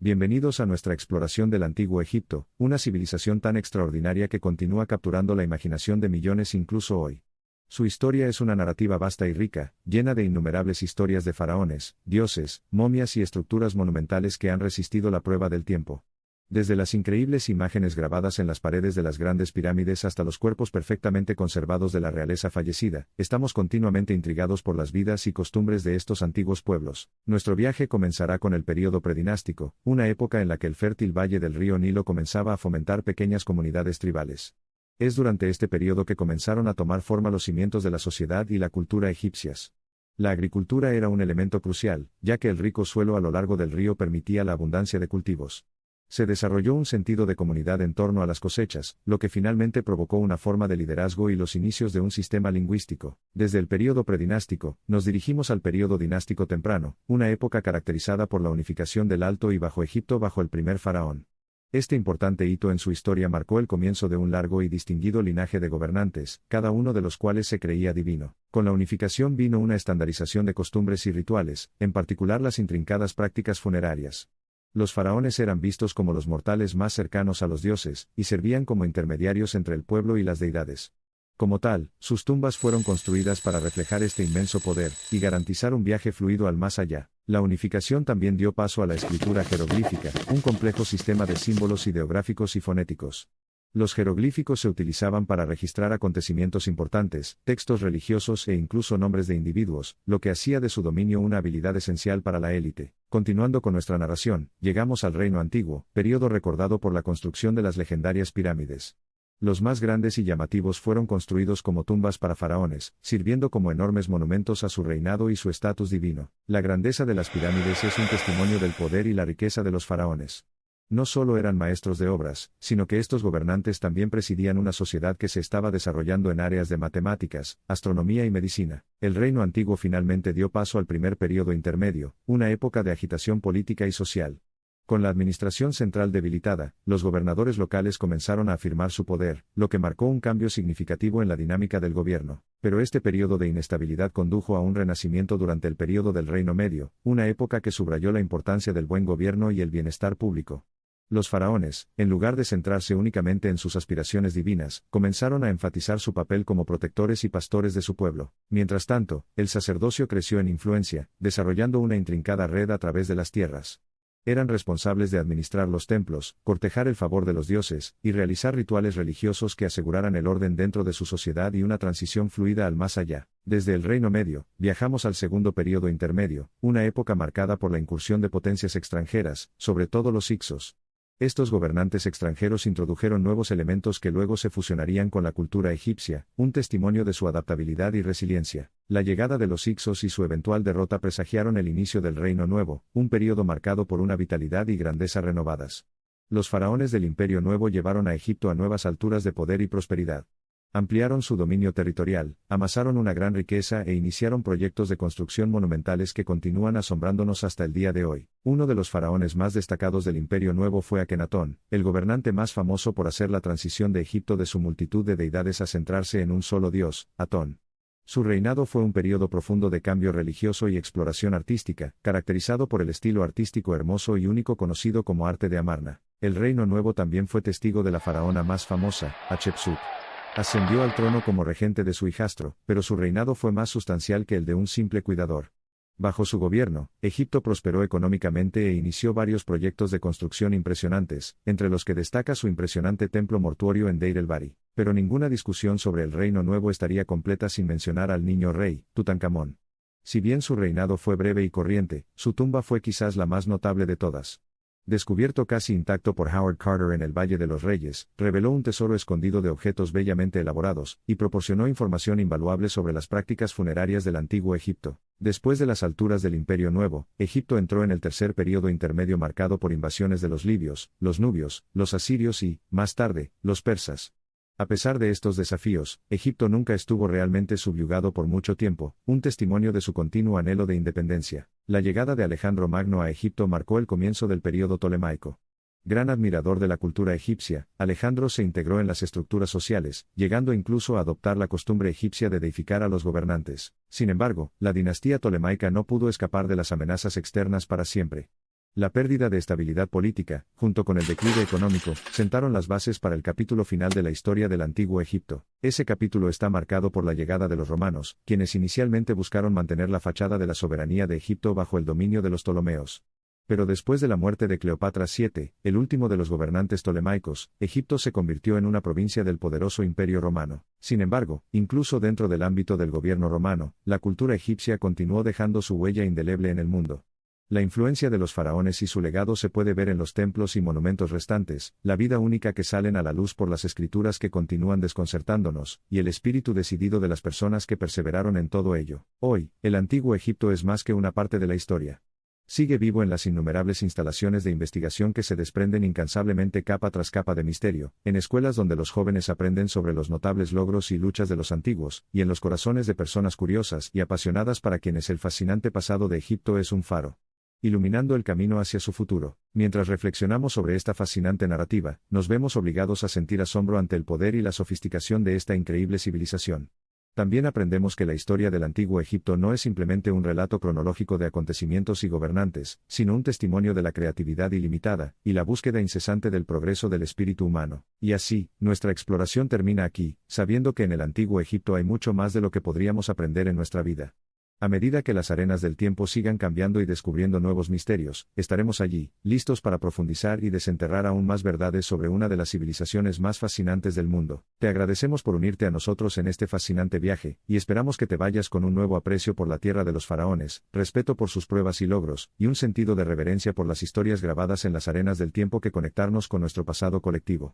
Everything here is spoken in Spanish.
Bienvenidos a nuestra exploración del Antiguo Egipto, una civilización tan extraordinaria que continúa capturando la imaginación de millones incluso hoy. Su historia es una narrativa vasta y rica, llena de innumerables historias de faraones, dioses, momias y estructuras monumentales que han resistido la prueba del tiempo. Desde las increíbles imágenes grabadas en las paredes de las grandes pirámides hasta los cuerpos perfectamente conservados de la realeza fallecida, estamos continuamente intrigados por las vidas y costumbres de estos antiguos pueblos. Nuestro viaje comenzará con el período predinástico, una época en la que el fértil valle del río Nilo comenzaba a fomentar pequeñas comunidades tribales. Es durante este período que comenzaron a tomar forma los cimientos de la sociedad y la cultura egipcias. La agricultura era un elemento crucial, ya que el rico suelo a lo largo del río permitía la abundancia de cultivos. Se desarrolló un sentido de comunidad en torno a las cosechas, lo que finalmente provocó una forma de liderazgo y los inicios de un sistema lingüístico. Desde el período predinástico, nos dirigimos al período dinástico temprano, una época caracterizada por la unificación del Alto y Bajo Egipto bajo el primer faraón. Este importante hito en su historia marcó el comienzo de un largo y distinguido linaje de gobernantes, cada uno de los cuales se creía divino. Con la unificación vino una estandarización de costumbres y rituales, en particular las intrincadas prácticas funerarias. Los faraones eran vistos como los mortales más cercanos a los dioses, y servían como intermediarios entre el pueblo y las deidades. Como tal, sus tumbas fueron construidas para reflejar este inmenso poder, y garantizar un viaje fluido al más allá. La unificación también dio paso a la escritura jeroglífica, un complejo sistema de símbolos ideográficos y fonéticos. Los jeroglíficos se utilizaban para registrar acontecimientos importantes, textos religiosos e incluso nombres de individuos, lo que hacía de su dominio una habilidad esencial para la élite. Continuando con nuestra narración, llegamos al Reino Antiguo, período recordado por la construcción de las legendarias pirámides. Los más grandes y llamativos fueron construidos como tumbas para faraones, sirviendo como enormes monumentos a su reinado y su estatus divino. La grandeza de las pirámides es un testimonio del poder y la riqueza de los faraones. No solo eran maestros de obras, sino que estos gobernantes también presidían una sociedad que se estaba desarrollando en áreas de matemáticas, astronomía y medicina. El reino antiguo finalmente dio paso al primer período intermedio, una época de agitación política y social. Con la administración central debilitada, los gobernadores locales comenzaron a afirmar su poder, lo que marcó un cambio significativo en la dinámica del gobierno. Pero este período de inestabilidad condujo a un renacimiento durante el período del Reino Medio, una época que subrayó la importancia del buen gobierno y el bienestar público. Los faraones, en lugar de centrarse únicamente en sus aspiraciones divinas, comenzaron a enfatizar su papel como protectores y pastores de su pueblo. Mientras tanto, el sacerdocio creció en influencia, desarrollando una intrincada red a través de las tierras. Eran responsables de administrar los templos, cortejar el favor de los dioses, y realizar rituales religiosos que aseguraran el orden dentro de su sociedad y una transición fluida al más allá. Desde el Reino Medio, viajamos al segundo período intermedio, una época marcada por la incursión de potencias extranjeras, sobre todo los hicsos. Estos gobernantes extranjeros introdujeron nuevos elementos que luego se fusionarían con la cultura egipcia, un testimonio de su adaptabilidad y resiliencia. La llegada de los hicsos y su eventual derrota presagiaron el inicio del Reino Nuevo, un período marcado por una vitalidad y grandeza renovadas. Los faraones del Imperio Nuevo llevaron a Egipto a nuevas alturas de poder y prosperidad. Ampliaron su dominio territorial, amasaron una gran riqueza e iniciaron proyectos de construcción monumentales que continúan asombrándonos hasta el día de hoy. Uno de los faraones más destacados del Imperio Nuevo fue Akenatón, el gobernante más famoso por hacer la transición de Egipto de su multitud de deidades a centrarse en un solo dios, Atón. Su reinado fue un período profundo de cambio religioso y exploración artística, caracterizado por el estilo artístico hermoso y único conocido como arte de Amarna. El Reino Nuevo también fue testigo de la faraona más famosa, Hatshepsut. Ascendió al trono como regente de su hijastro, pero su reinado fue más sustancial que el de un simple cuidador. Bajo su gobierno, Egipto prosperó económicamente e inició varios proyectos de construcción impresionantes, entre los que destaca su impresionante templo mortuorio en Deir el-Bahri. Pero ninguna discusión sobre el Reino Nuevo estaría completa sin mencionar al niño rey, Tutankamón. Si bien su reinado fue breve y corriente, su tumba fue quizás la más notable de todas. Descubierto casi intacto por Howard Carter en el Valle de los Reyes, reveló un tesoro escondido de objetos bellamente elaborados, y proporcionó información invaluable sobre las prácticas funerarias del antiguo Egipto. Después de las alturas del Imperio Nuevo, Egipto entró en el tercer período intermedio marcado por invasiones de los libios, los nubios, los asirios y, más tarde, los persas. A pesar de estos desafíos, Egipto nunca estuvo realmente subyugado por mucho tiempo, un testimonio de su continuo anhelo de independencia. La llegada de Alejandro Magno a Egipto marcó el comienzo del período tolemaico. Gran admirador de la cultura egipcia, Alejandro se integró en las estructuras sociales, llegando incluso a adoptar la costumbre egipcia de deificar a los gobernantes. Sin embargo, la dinastía tolemaica no pudo escapar de las amenazas externas para siempre. La pérdida de estabilidad política, junto con el declive económico, sentaron las bases para el capítulo final de la historia del Antiguo Egipto. Ese capítulo está marcado por la llegada de los romanos, quienes inicialmente buscaron mantener la fachada de la soberanía de Egipto bajo el dominio de los Ptolomeos. Pero después de la muerte de Cleopatra VII, el último de los gobernantes ptolemaicos, Egipto se convirtió en una provincia del poderoso Imperio Romano. Sin embargo, incluso dentro del ámbito del gobierno romano, la cultura egipcia continuó dejando su huella indeleble en el mundo. La influencia de los faraones y su legado se puede ver en los templos y monumentos restantes, la vida única que salen a la luz por las escrituras que continúan desconcertándonos, y el espíritu decidido de las personas que perseveraron en todo ello. Hoy, el Antiguo Egipto es más que una parte de la historia. Sigue vivo en las innumerables instalaciones de investigación que se desprenden incansablemente capa tras capa de misterio, en escuelas donde los jóvenes aprenden sobre los notables logros y luchas de los antiguos, y en los corazones de personas curiosas y apasionadas para quienes el fascinante pasado de Egipto es un faro, iluminando el camino hacia su futuro. Mientras reflexionamos sobre esta fascinante narrativa, nos vemos obligados a sentir asombro ante el poder y la sofisticación de esta increíble civilización. También aprendemos que la historia del Antiguo Egipto no es simplemente un relato cronológico de acontecimientos y gobernantes, sino un testimonio de la creatividad ilimitada, y la búsqueda incesante del progreso del espíritu humano. Y así, nuestra exploración termina aquí, sabiendo que en el Antiguo Egipto hay mucho más de lo que podríamos aprender en nuestra vida. A medida que las arenas del tiempo sigan cambiando y descubriendo nuevos misterios, estaremos allí, listos para profundizar y desenterrar aún más verdades sobre una de las civilizaciones más fascinantes del mundo. Te agradecemos por unirte a nosotros en este fascinante viaje, y esperamos que te vayas con un nuevo aprecio por la tierra de los faraones, respeto por sus pruebas y logros, y un sentido de reverencia por las historias grabadas en las arenas del tiempo que conectarnos con nuestro pasado colectivo.